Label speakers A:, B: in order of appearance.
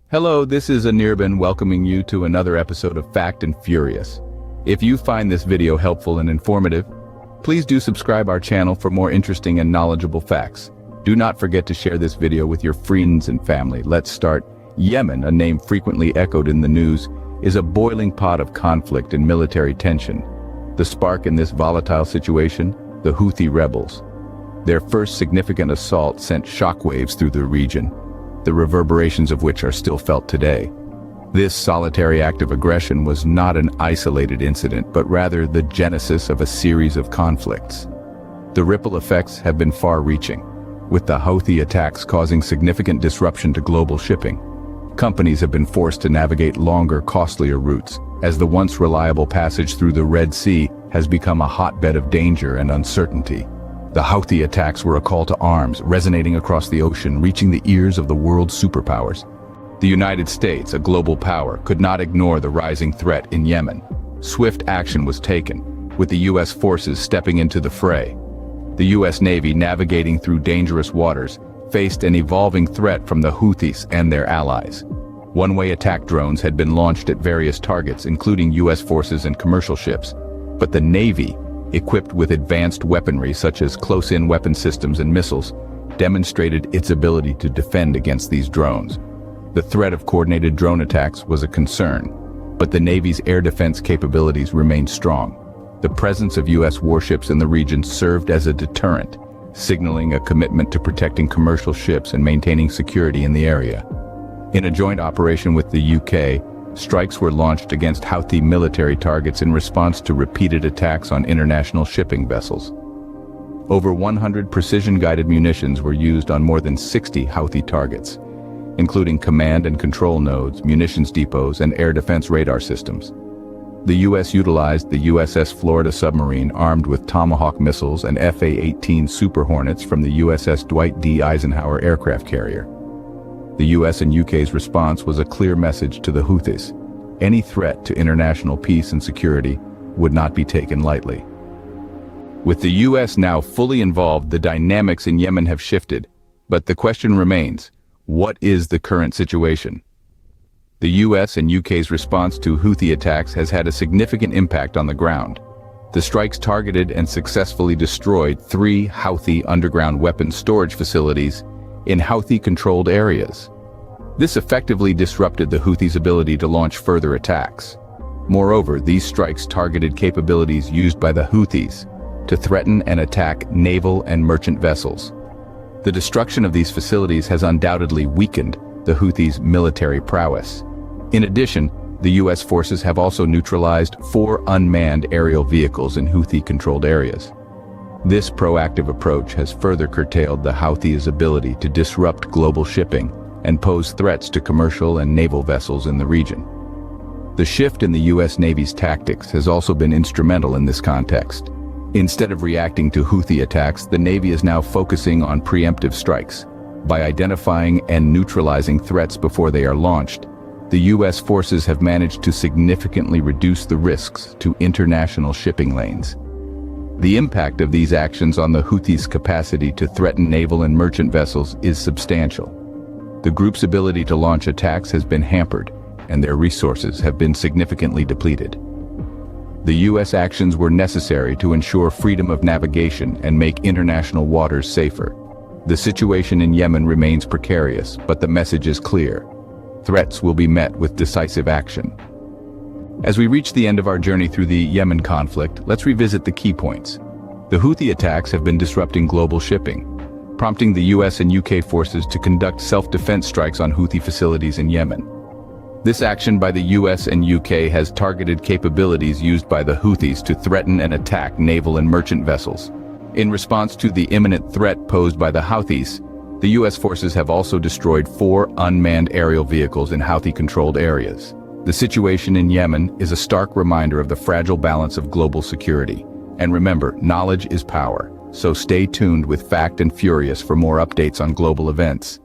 A: Hello, this is Anirban welcoming you to another episode of Fact and Furious. If you find this video helpful and informative, please do subscribe our channel for more interesting and knowledgeable facts. Do not forget to share this video with your friends and family. Let's start. Yemen, a name frequently echoed in the news, is a boiling pot of conflict and military tension. The spark in this volatile situation, the Houthi Rebels. Their first significant assault sent shockwaves through the region, the reverberations of which are still felt today. This solitary act of aggression was not an isolated incident, but rather the genesis of a series of conflicts. The ripple effects have been far-reaching, with the Houthi attacks causing significant disruption to global shipping. Companies have been forced to navigate longer, costlier routes, as the once reliable passage through the Red Sea has become a hotbed of danger and uncertainty. The Houthi attacks were a call to arms, resonating across the ocean, reaching the ears of the world's superpowers. The United States, a global power, could not ignore the rising threat in Yemen. Swift action was taken, with the U.S. forces stepping into the fray. The U.S. Navy, navigating through dangerous waters, faced an evolving threat from the Houthis and their allies. One-way attack drones had been launched at various targets, including U.S. forces and commercial ships. But the Navy, equipped with advanced weaponry such as close-in weapon systems and missiles, demonstrated its ability to defend against these drones. The threat of coordinated drone attacks was a concern, but the Navy's air defense capabilities remained strong. The presence of U.S. warships in the region served as a deterrent, signaling a commitment to protecting commercial ships and maintaining security in the area. In a joint operation with the UK, strikes were launched against Houthi military targets in response to repeated attacks on international shipping vessels. Over 100 precision-guided munitions were used on more than 60 Houthi targets, including command and control nodes, munitions depots, and air defense radar systems. The U.S. utilized the USS Florida submarine armed with Tomahawk missiles and F/A-18 Super Hornets from the USS Dwight D. Eisenhower aircraft carrier. The U.S. and UK's response was a clear message to the Houthis. Any threat to international peace and security would not be taken lightly. With the U.S. now fully involved, the dynamics in Yemen have shifted, but the question remains, what is the current situation? The U.S. and UK's response to Houthi attacks has had a significant impact on the ground. The strikes targeted and successfully destroyed 3 Houthi underground weapons storage facilities in Houthi-controlled areas. This effectively disrupted the Houthis' ability to launch further attacks. Moreover, these strikes targeted capabilities used by the Houthis to threaten and attack naval and merchant vessels. The destruction of these facilities has undoubtedly weakened the Houthis' military prowess. In addition, the U.S. forces have also neutralized 4 unmanned aerial vehicles in Houthi-controlled areas. This proactive approach has further curtailed the Houthis' ability to disrupt global shipping and pose threats to commercial and naval vessels in the region. The shift in the U.S. Navy's tactics has also been instrumental in this context. Instead of reacting to Houthi attacks, the Navy is now focusing on preemptive strikes. By identifying and neutralizing threats before they are launched, the U.S. forces have managed to significantly reduce the risks to international shipping lanes. The impact of these actions on the Houthis' capacity to threaten naval and merchant vessels is substantial. The group's ability to launch attacks has been hampered, and their resources have been significantly depleted. The U.S. actions were necessary to ensure freedom of navigation and make international waters safer. The situation in Yemen remains precarious, but the message is clear. Threats will be met with decisive action. As we reach the end of our journey through the Yemen conflict, let's revisit the key points. The Houthi attacks have been disrupting global shipping, prompting the U.S. and UK forces to conduct self-defense strikes on Houthi facilities in Yemen. This action by the U.S. and UK has targeted capabilities used by the Houthis to threaten and attack naval and merchant vessels. In response to the imminent threat posed by the Houthis, the U.S. forces have also destroyed 4 unmanned aerial vehicles in Houthi-controlled areas. The situation in Yemen is a stark reminder of the fragile balance of global security. And remember, knowledge is power, so stay tuned with Fact and Furious for more updates on global events.